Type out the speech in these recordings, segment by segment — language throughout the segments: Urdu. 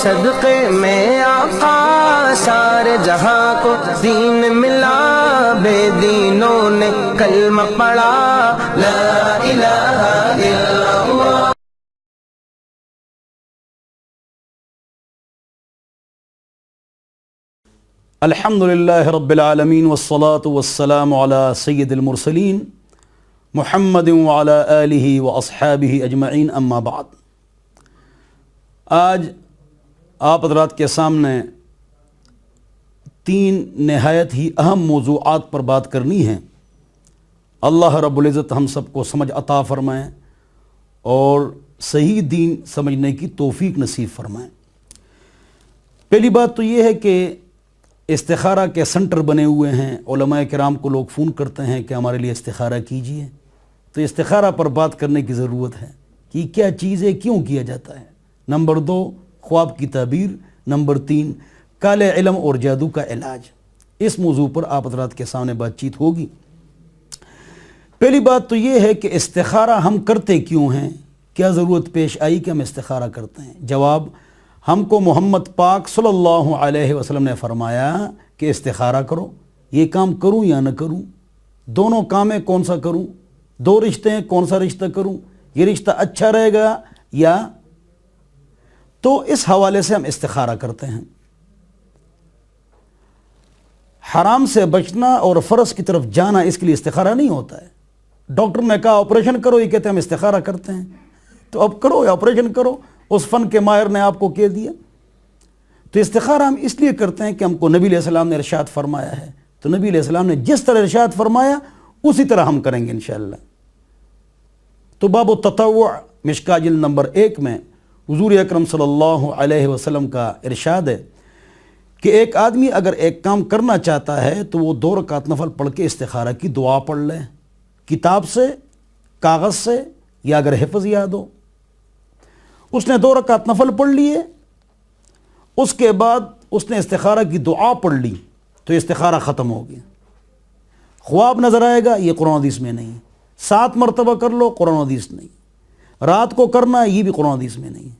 صدقے میں آقا سارے جہاں کو دین ملا، بے دینوں نے کلمہ پڑھا، لا الہ الا اللہ۔ الحمد للہ رب العالمین والصلاة والسلام علی سید المرسلین محمد وعلی آلہ واصحابہ اجمعین، اما بعد۔ آج آپ حضرات کے سامنے تین نہایت ہی اہم موضوعات پر بات کرنی ہے۔ اللہ رب العزت ہم سب کو سمجھ عطا فرمائیں اور صحیح دین سمجھنے کی توفیق نصیب فرمائیں۔ پہلی بات تو یہ ہے کہ استخارہ کے سنٹر بنے ہوئے ہیں، علماء کرام کو لوگ فون کرتے ہیں کہ ہمارے لیے استخارہ کیجئے، تو استخارہ پر بات کرنے کی ضرورت ہے کہ کیا چیز ہے، کیوں کیا جاتا ہے۔ نمبر 2 خواب کی تعبیر، نمبر 3 کالے علم اور جادو کا علاج۔ اس موضوع پر آپ حضرات کے سامنے بات چیت ہوگی۔ پہلی بات تو یہ ہے کہ استخارہ ہم کرتے کیوں ہیں، کیا ضرورت پیش آئی کہ ہم استخارہ کرتے ہیں۔ جواب، ہم کو محمد پاک صلی اللہ علیہ وسلم نے فرمایا کہ استخارہ کرو، یہ کام کروں یا نہ کروں، دونوں کام ہیں کون سا کروں، 2 رشتے ہیں کون سا رشتہ کروں، یہ رشتہ اچھا رہے گا یا، تو اس حوالے سے ہم استخارہ کرتے ہیں۔ حرام سے بچنا اور فرض کی طرف جانا، اس کے لیے استخارہ نہیں ہوتا ہے۔ ڈاکٹر نے کہا آپریشن کرو، یہ کہتے ہیں ہم استخارہ کرتے ہیں، تو اب کرو یا آپریشن کرو، اس فن کے ماہر نے آپ کو کہہ دیا۔ تو استخارہ ہم اس لیے کرتے ہیں کہ ہم کو نبی علیہ السلام نے ارشاد فرمایا ہے، تو نبی علیہ السلام نے جس طرح ارشاد فرمایا اسی طرح ہم کریں گے انشاءاللہ۔ تو باب التطوع مشکاہ جلد نمبر 1 میں حضور اکرم صلی اللہ علیہ وسلم کا ارشاد ہے کہ ایک آدمی اگر ایک کام کرنا چاہتا ہے تو وہ 2 رکعت نفل پڑھ کے استخارہ کی دعا پڑھ لے، کتاب سے، کاغذ سے، یا اگر حفظ یاد ہو۔ اس نے 2 رکعت نفل پڑھ لیے، اس کے بعد اس نے استخارہ کی دعا پڑھ لی تو استخارہ ختم ہو گیا۔ خواب نظر آئے گا، یہ قرآن حدیث میں نہیں۔ 7 مرتبہ کر لو، قرآن حدیث نہیں۔ رات کو کرنا، یہ بھی قرآن حدیث میں نہیں ہے۔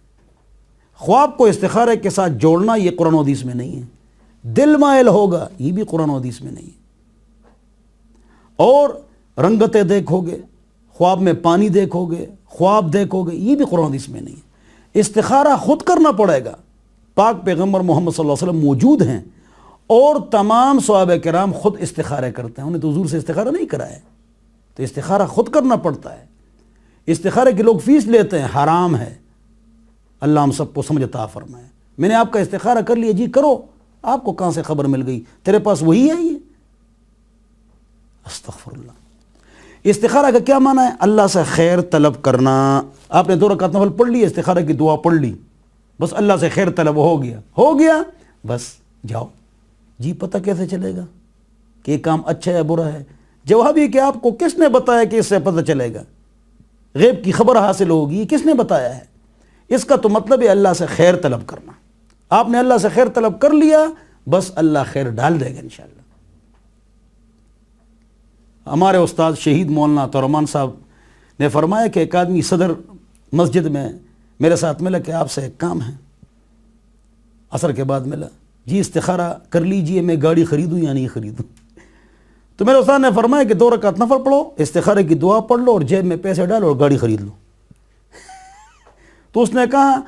خواب کو استخارے کے ساتھ جوڑنا، یہ قرآن حدیث میں نہیں ہے۔ دل مائل ہوگا، یہ بھی قرآن حدیث میں نہیں ہے۔ اور رنگتیں دیکھو گے، خواب میں پانی دیکھو گے، خواب دیکھو گے، یہ بھی قرآن حدیث میں نہیں ہے۔ استخارہ خود کرنا پڑے گا۔ پاک پیغمبر محمد صلی اللہ علیہ وسلم موجود ہیں اور تمام صحابہ کرام خود استخارے کرتے ہیں، انہیں تو حضور سے استخارہ نہیں کرایا، تو استخارہ خود کرنا پڑتا ہے۔ استخارے کے لوگ فیس لیتے ہیں، حرام ہے۔ اللہ ہم سب کو سمجھ عطا فرمائے۔ میں نے آپ کا استخارہ کر لیا، جی کرو، آپ کو کہاں سے خبر مل گئی، تیرے پاس وہی ہے یہ؟ استغفر اللہ۔ استخارہ کا کیا معنی ہے؟ اللہ سے خیر طلب کرنا۔ آپ نے 2 رکعت نفل پڑھ لی، استخارہ کی دعا پڑھ لی، بس اللہ سے خیر طلب ہو گیا، بس جاؤ۔ جی پتہ کیسے چلے گا کہ یہ کام اچھا ہے برا ہے؟ جواب یہ کہ آپ کو کس نے بتایا کہ اس سے پتہ چلے گا؟ غیب کی خبر حاصل ہوگی، کس نے بتایا ہے؟ اس کا تو مطلب ہے اللہ سے خیر طلب کرنا۔ آپ نے اللہ سے خیر طلب کر لیا، بس اللہ خیر ڈال دے گا انشاءاللہ۔ ہمارے استاد شہید مولانا ترمان صاحب نے فرمایا کہ ایک آدمی صدر مسجد میں میرے ساتھ ملا کہ آپ سے ایک کام ہے، عصر کے بعد ملا، جی استخارہ کر لیجئے، میں گاڑی خریدوں یا نہیں خریدوں؟ تو میرے استاد نے فرمایا کہ 2 رکعت نفل پڑھو، استخارے کی دعا پڑھ لو اور جیب میں پیسے ڈالو اور گاڑی خرید لو۔ تو اس نے کہا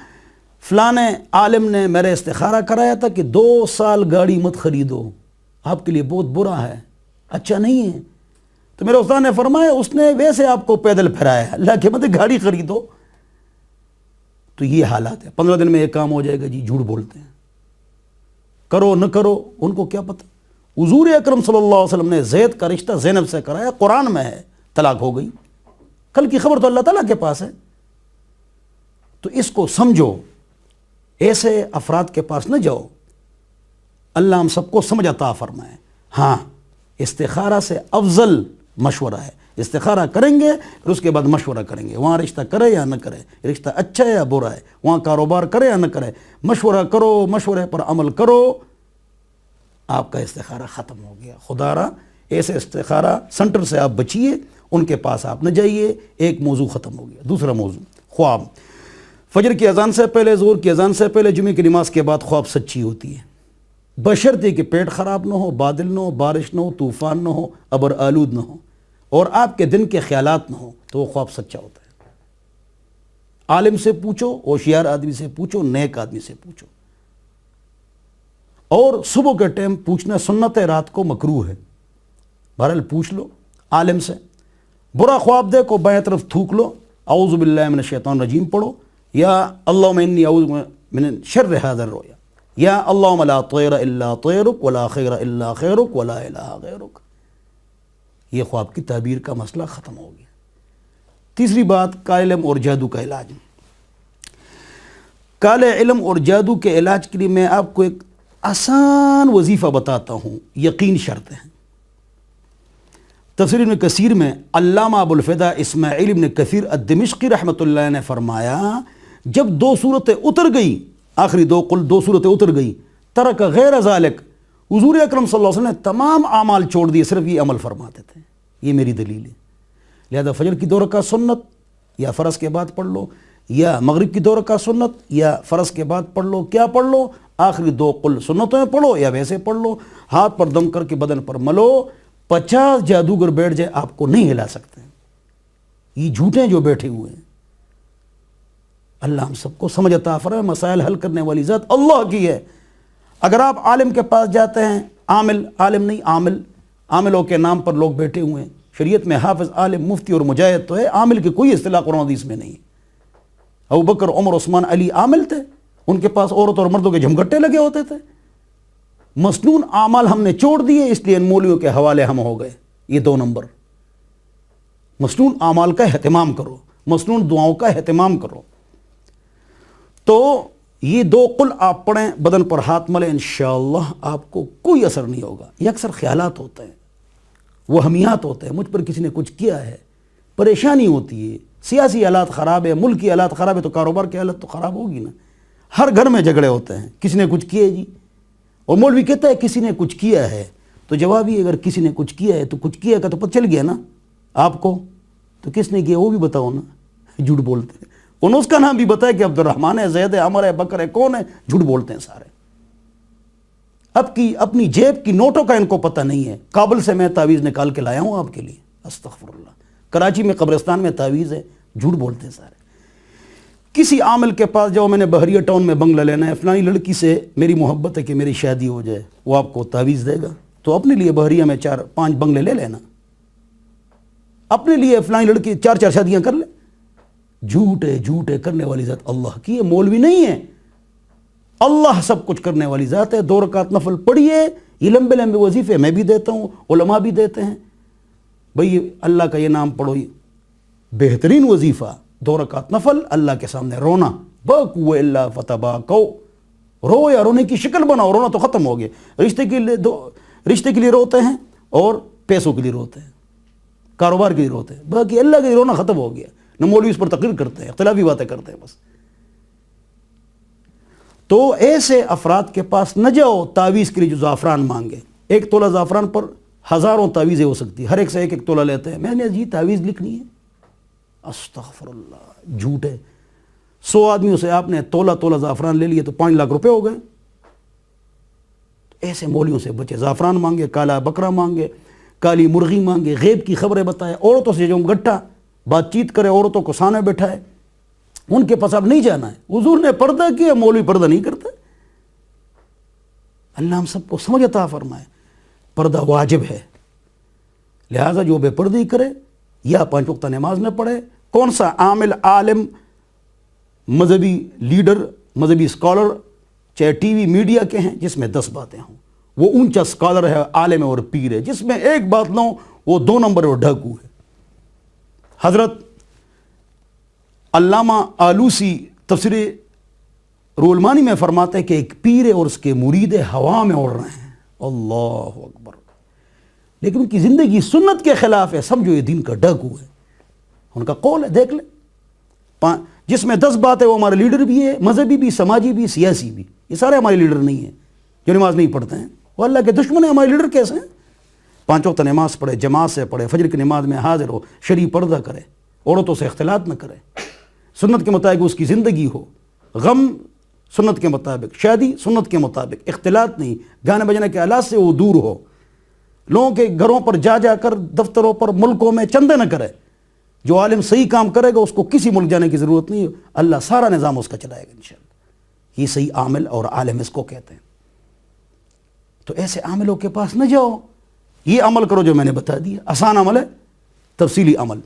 فلانے عالم نے میرے استخارہ کرایا تھا کہ 2 سال گاڑی مت خریدو، آپ کے لیے بہت برا ہے، اچھا نہیں ہے۔ تو میرے استاد نے فرمایا اس نے ویسے آپ کو پیدل پھرایا، اللہ کے مطلب گاڑی خریدو۔ تو یہ حالات ہے، 15 دن میں یہ کام ہو جائے گا، جی جھوٹ بولتے ہیں، کرو نہ کرو ان کو کیا پتہ۔ حضور اکرم صلی اللہ علیہ وسلم نے زید کا رشتہ زینب سے کرایا، قرآن میں ہے، طلاق ہو گئی، کل کی خبر تو اللہ تعالیٰ کے پاس ہے۔ تو اس کو سمجھو، ایسے افراد کے پاس نہ جاؤ۔ اللہ ہم سب کو سمجھ عطا فرمائے۔ ہاں، استخارہ سے افضل مشورہ ہے، استخارہ کریں گے پھر اس کے بعد مشورہ کریں گے، وہاں رشتہ کرے یا نہ کرے، رشتہ اچھا ہے یا برا ہے، وہاں کاروبار کرے یا نہ کرے، مشورہ کرو، مشورے پر عمل کرو، آپ کا استخارہ ختم ہو گیا۔ خدا را ایسے استخارہ سنٹر سے آپ بچیے، ان کے پاس آپ نہ جائیے۔ ایک موضوع ختم ہو گیا۔ دوسرا موضوع خواب۔ فجر کی اذان سے پہلے، ظہر کی اذان سے پہلے، جمعے کی نماز کے بعد خواب سچی ہوتی ہے، بشرطے کہ پیٹ خراب نہ ہو، بادل نہ ہو، بارش نہ ہو، طوفان نہ ہو، ابر آلود نہ ہو، اور آپ کے دن کے خیالات نہ ہو، تو وہ خواب سچا ہوتا ہے۔ عالم سے پوچھو، ہوشیار آدمی سے پوچھو، نیک آدمی سے پوچھو، اور صبح کے ٹائم پوچھنا سنت ہے، رات کو مکروہ ہے۔ بہرحال پوچھ لو عالم سے۔ برا خواب دیکھو، بائیں طرف تھوک لو، اعوذ باللہ من الشیطان الرجیم پڑھو، یا اللہم انی اعوذ من شر ھذا الرؤیا، یا اللہم لا طیر الا طیرک ولا خیر الا خیرک ولا الہ غیرک۔ یہ خواب کی تعبیر کا مسئلہ ختم ہو گیا۔ تیسری بات، کالے علم اور جادو کا علاج۔ کالے علم اور جادو کے علاج کے لیے میں آپ کو ایک آسان وظیفہ بتاتا ہوں، یقین شرط ہے۔ تفسیر ابن کثیر میں علامہ ابو الفدا اسماعیل ابن کثیر الدمشقی رحمۃ اللہ علیہ نے فرمایا، جب 2 صورتیں اتر گئی، آخری 2 صورتیں اتر گئی، ترک غیر ذالک، حضور اکرم صلی اللہ علیہ وسلم نے تمام اعمال چھوڑ دیے، صرف یہ عمل فرماتے تھے۔ یہ میری دلیل ہے۔ لہذا فجر کی 2 رکعت سنت یا فرض کے بعد پڑھ لو، یا مغرب کی 2 رکعت سنت یا فرض کے بعد پڑھ لو، کیا پڑھ لو؟ آخری 2 قل سنتوں میں پڑھو یا ویسے پڑھ لو، ہاتھ پر دم کر کے بدن پر ملو، 50 جادوگر بیٹھ جائے آپ کو نہیں ہلا سکتے۔ یہ جھوٹے جو بیٹھے ہوئے ہیں۔ اللہ ہم سب کو سمجھ عطا فرمائے، مسائل حل کرنے والی ذات اللہ کی ہے۔ اگر آپ عالم کے پاس جاتے ہیں، عالم نہیں عامل، عاملوں کے نام پر لوگ بیٹھے ہوئے ہیں۔ شریعت میں حافظ، عالم، مفتی اور مجاہد تو ہے، عامل کی کوئی اصطلاح قرآن حدیث میں نہیں ہے۔ ابوبکر، عمر، عثمان، علی عامل تھے، ان کے پاس عورت اور مردوں کے جھمگٹے لگے ہوتے تھے۔ مسنون اعمال ہم نے چھوڑ دیے، اس لیے ان مولویوں کے حوالے ہم ہو گئے۔ یہ 2 نمبر۔ مسنون اعمال کا اہتمام کرو، مسنون دعاؤں کا اہتمام کرو۔ تو یہ 2 قل آپ پڑھیں، بدن پر ہاتھ ملیں، انشاءاللہ آپ کو کوئی اثر نہیں ہوگا۔ یہ اکثر خیالات ہوتے ہیں، وہمیات ہوتے ہیں، مجھ پر کسی نے کچھ کیا ہے، پریشانی ہوتی ہے، سیاسی حالات خراب ہے، ملکی حالات خراب ہے، تو کاروبار کی حالت تو خراب ہوگی نا۔ ہر گھر میں جھگڑے ہوتے ہیں، کسی نے کچھ کیا جی، اور مولوی کہتا ہے کسی نے کچھ کیا ہے، تو جواب یہ، اگر کسی نے کچھ کیا ہے تو کچھ کیا کا تو پتہ چل گیا نا آپ کو، تو کس نے کیا وہ بھی بتاؤ نا۔ جھوٹ بولتے ہیں، انہوں اس کا نام بھی بتایا کہ عبد الرحمن ہے، زید ہے، عمر ہے، بکر ہے، کون ہے، جھوٹ بولتے ہیں سارے۔ اپنی جیب کی نوٹوں کا ان کو پتہ نہیں ہے۔ کابل سے میں تعویذ نکال کے لایا ہوں آپ کے لیے، استغفر اللہ۔ کراچی میں قبرستان میں تعویذ ہے، جھوٹ بولتے ہیں سارے۔ کسی عامل کے پاس جاؤ، میں نے بحریہ ٹاؤن میں بنگلہ لینا ہے، فلانی لڑکی سے میری محبت ہے کہ میری شادی ہو جائے، وہ آپ کو تعویذ دے گا، تو اپنے لیے بحریہ میں 4-5 بنگلے لے لینا، اپنے لیے فلانی لڑکی 4 شادیاں کر لے۔ جھوٹے کرنے والی ذات اللہ کی ہے، مولوی نہیں ہے۔ اللہ سب کچھ کرنے والی ذات ہے۔ 2 رکعت نفل پڑھیے، یہ لمبے لمبے وظیفے میں بھی دیتا ہوں، علماء بھی دیتے ہیں، بھئی اللہ کا یہ نام پڑھو، بہترین وظیفہ 2 رکعت نفل، اللہ کے سامنے رونا، بَكُوَ إِلَّا فَتَبَاكَوْا، رو یا رونے کی شکل بناؤ، رونا تو ختم ہو گیا۔ رشتے کے لیے روتے ہیں اور پیسوں کے لیے روتے ہیں، کاروبار کے لیے روتے ہیں، باقی اللہ کے لیے رونا ختم ہو گیا۔ نہ مولوی اس پر تقریر کرتے ہیں، اختلافی باتیں کرتے ہیں بس۔ تو ایسے افراد کے پاس نہ جاؤ تعویذ کے لیے جو زعفران مانگے۔ 1 تولہ زعفران پر ہزاروں تعویذیں ہو سکتی، ہر ایک سے 1 تولہ لیتے ہیں۔ میں نے جی تعویذ لکھنی ہے، استغفر اللہ، جھوٹ ہے۔ 100 آدمیوں سے آپ نے تولہ زعفران لے لیے تو 5 لاکھ روپے ہو گئے۔ ایسے مولیوں سے بچے، زعفران مانگے، کالا بکرا مانگے، کالی مرغی مانگے، غیب کی خبریں بتائے، عورتوں سے جو گٹھا بات چیت کرے، عورتوں کو سامنے بٹھائے، ان کے پاس اب نہیں جانا ہے۔ حضور نے پردہ کیا، مولوی پردہ نہیں کرتا۔ اللہ ہم سب کو سمجھ عطا فرمائے، پردہ واجب ہے، لہذا جو بے پردگی کرے یا 5 وقتہ نماز نہ پڑھے۔ کون سا عامل، عالم، مذہبی لیڈر، مذہبی اسکالر، چاہے ٹی وی میڈیا کے ہیں، جس میں 10 باتیں ہوں، وہ اونچا اسکالر ہے، عالم ہے اور پیر ہے۔ جس میں 1 بات نہ ہو، وہ 2 نمبر اور ڈھاکو ہے۔ حضرت علامہ آلوسی تفسیر روح المعانی میں فرماتے ہیں کہ ایک پیر ہے اور اس کے مرید ہوا میں اڑ رہے ہیں، اللہ اکبر، لیکن ان کی زندگی سنت کے خلاف ہے، سمجھو یہ دین کا ڈاکو ہے۔ ان کا قول ہے، دیکھ لیں، جس میں 10 بات ہے، وہ ہمارے لیڈر بھی ہے، مذہبی بھی، سماجی بھی، سیاسی بھی۔ یہ سارے ہمارے لیڈر نہیں ہیں جو نماز نہیں پڑھتے ہیں، وہ اللہ کے دشمن ہیں۔ ہمارے لیڈر کیسے ہیں؟ 5 وقت نماز پڑھے، جماعت سے پڑھے، فجر کی نماز میں حاضر ہو، شرعی پردہ کرے، عورتوں سے اختلاط نہ کرے، سنت کے مطابق اس کی زندگی ہو، غم سنت کے مطابق، شادی سنت کے مطابق، اختلاط نہیں، گانے بجانے کے آلات سے وہ دور ہو، لوگوں کے گھروں پر جا جا کر دفتروں پر ملکوں میں چندے نہ کرے. جو عالم صحیح کام کرے گا اس کو کسی ملک جانے کی ضرورت نہیں ہے، اللہ سارا نظام اس کا چلائے گا انشاءاللہ. یہ صحیح عامل اور عالم اس کو کہتے ہیں. تو ایسے عاملوں کے پاس نہ جاؤ، یہ عمل کرو جو میں نے بتا دیا. آسان عمل ہے، تفصیلی عمل.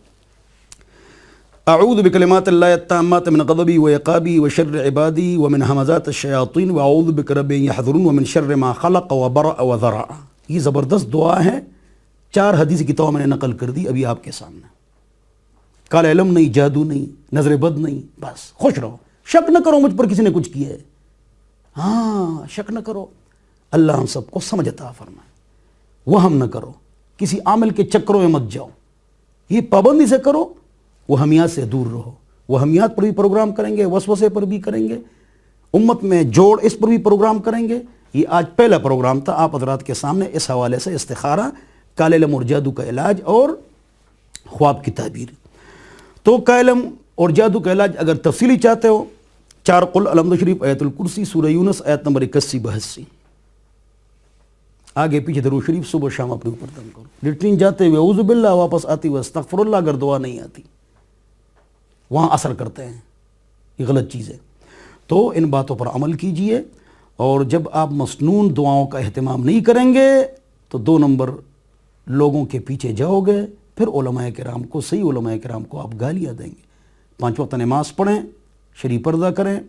اعوذ بکلمات اللہ التامات من غضبی وعقابی وشر عبادی ومن همزات الشیاطین واعوذ بک رب ان یحضرون ومن شر ما خلق وبرأ وذرع. یہ زبردست دعا ہے، 4 حدیث کتابوں میں نے نقل کر دی ابھی آپ کے سامنے. کالا علم نہیں، جادو نہیں، نظر بد نہیں، بس خوش رہو. شک نہ کرو مجھ پر کسی نے کچھ کیا ہے. ہاں شک نہ کرو، اللہ ہم سب کو سمجھ عطا فرمائے. وہم نہ کرو، کسی عامل کے چکروں میں مت جاؤ. یہ پابندی سے کرو، وہمیات سے دور رہو. وہمیات پر بھی پروگرام کریں گے، وسوسے پر بھی کریں گے، امت میں جوڑ اس پر بھی پروگرام کریں گے. یہ آج پہلا پروگرام تھا آپ حضرات کے سامنے اس حوالے سے، استخارہ، کالے علم اور جادو کا علاج اور خواب کی تعبیر. تو کا علم اور جادو کا علاج اگر تفصیلی چاہتے ہو، 4 قل الحمد شریف، آیت الکرسی، سورہ یونس آیت نمبر 81-82. آگے پیچھے درود شریف صبح شام اپنے اوپر دم کرو. لیٹرین جاتے ہوئے اعوذ باللہ، واپس آتی ہوئے استغفر اللہ اگر دعا نہیں آتی. وہاں اثر کرتے ہیں، یہ غلط چیز ہے. تو ان باتوں پر عمل کیجئے. اور جب آپ مسنون دعاؤں کا اہتمام نہیں کریں گے تو 2 نمبر لوگوں کے پیچھے جاؤ گے. پھر علماء کرام کو، صحیح علماء کرام کو آپ گالیاں دیں گے. 5 وقت نماز پڑھیں، شرعی پردہ کریں،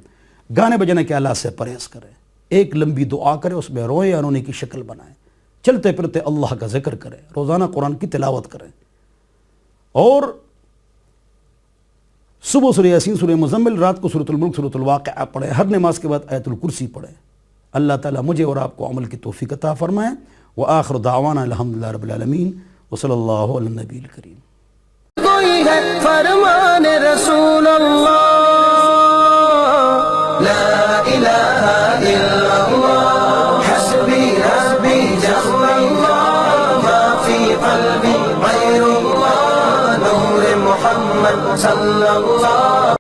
گانے بجانے کے آلات سے پرہیز کریں. ایک لمبی دعا کریں، اس میں روئیں یا رونے کی شکل بنائیں. چلتے پھرتے اللہ کا ذکر کریں، روزانہ قرآن کی تلاوت کریں. اور صبح سورہ یاسین، سورہ مزمل، رات کو سورۃ الملک، سورۃ الواقعہ پڑھیں. ہر نماز کے بعد آیت الکرسی پڑھیں. اللہ تعالیٰ مجھے اور آپ کو عمل کی توفیق عطا فرمائے. وآخر دعوانا الحمدللہ رب العالمین وصلی اللہ علی النبی الکریم. کوئی ہے فرمان رسول اللہ، لا الہ الا اللہ، حسبی حسبی جل اللہ، ما فی قلبی غیر اللہ، نور محمد صلی اللہ